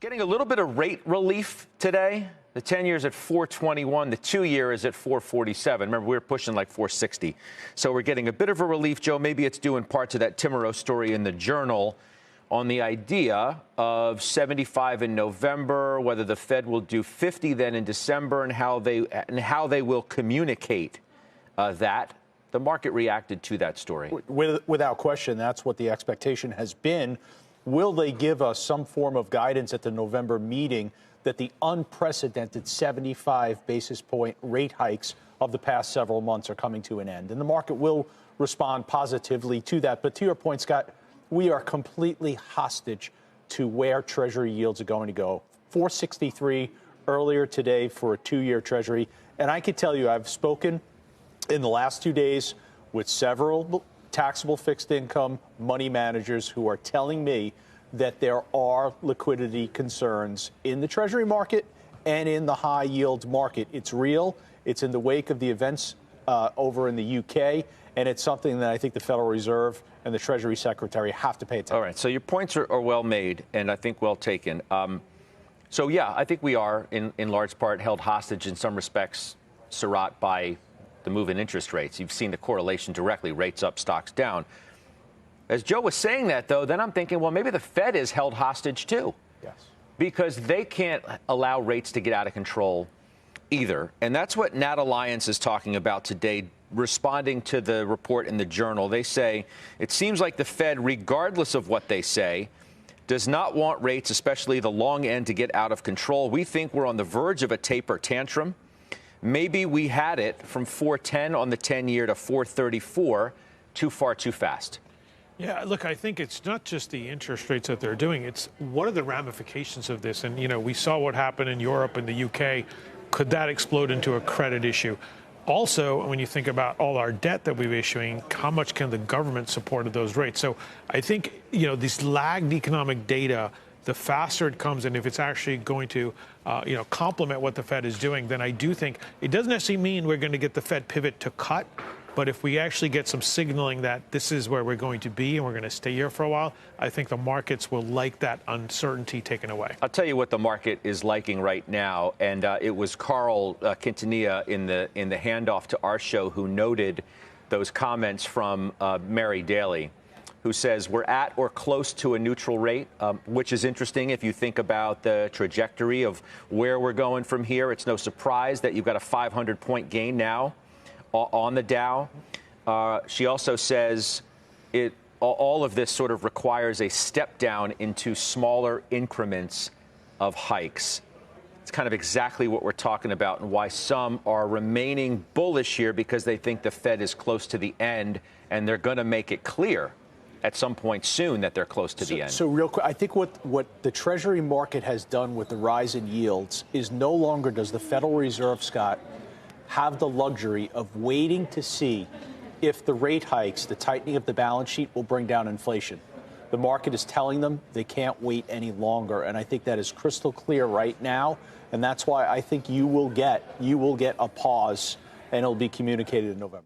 Getting a little bit of rate relief today. The 10-year is at 421. The 2-year is at 447. Remember, we were pushing like 460. So we're getting a bit of a relief, Joe. Maybe it's due in part to that Timuro story in the Journal on the idea of 75 in November, whether the Fed will do 50 then in December, and how they will communicate that. The market reacted to that story. Without question, that's what the expectation has been. Will they give us some form of guidance at the November meeting that the unprecedented 75 basis point rate hikes of the past several months are coming to an end? And the market will respond positively to that. But to your point, Scott, we are completely hostage to where Treasury yields are going to go. 463 earlier today for a 2-year Treasury. And I can tell you, I've spoken in the last 2 days with several taxable fixed income money managers who are telling me that there are liquidity concerns in the Treasury market and in the high yield market. It's real. It's in the wake of the events over in the UK, and it's something that I think the Federal Reserve and the Treasury Secretary have to pay attention. All right. So your points are well made and I think well taken. So, yeah, I think we are in large part held hostage in some respects, Surat, by the move in interest rates. You've seen the correlation directly, rates up, stocks down. As Joe was saying that, though, then I'm thinking, well, maybe the Fed is held hostage, too. Yes. Because they can't allow rates to get out of control either. And that's what Nat Alliance is talking about today, responding to the report in the Journal. They say it seems like the Fed, regardless of what they say, does not want rates, especially the long end, to get out of control. We think we're on the verge of a taper tantrum. Maybe we had it from 410 on the 10-year to 434 too far, too fast. Yeah, look, I think it's not just the interest rates that they're doing. It's what are the ramifications of this? And, you know, we saw what happened in Europe and the UK. Could that explode into a credit issue? Also, when you think about all our debt that we're issuing, how much can the government support at those rates? So I think, you know, this lagged economic data, the faster it comes, and if it's actually going to, complement what the Fed is doing, then I do think it doesn't necessarily mean we're going to get the Fed pivot to cut. But if we actually get some signaling that this is where we're going to be and we're going to stay here for a while, I think the markets will like that uncertainty taken away. I'll tell you what the market is liking right now. And it was Carl Quintanilla in the handoff to our show who noted those comments from Mary Daly, who says we're at or close to a neutral rate, which is interesting if you think about the trajectory of where we're going from here. It's no surprise that you've got a 500-point gain now on the Dow. She also says all of this sort of requires a step down into smaller increments of hikes. It's kind of exactly what we're talking about and why some are remaining bullish here, because they think the Fed is close to the end and they're going to make it clear at some point soon that they're close to the end. So real quick, I think what the Treasury market has done with the rise in yields is no longer does the Federal Reserve, Scott, have the luxury of waiting to see if the rate hikes, the tightening of the balance sheet, will bring down inflation. The market is telling them they can't wait any longer, and I think that is crystal clear right now, and that's why I think you will get a pause, and it'll be communicated in November.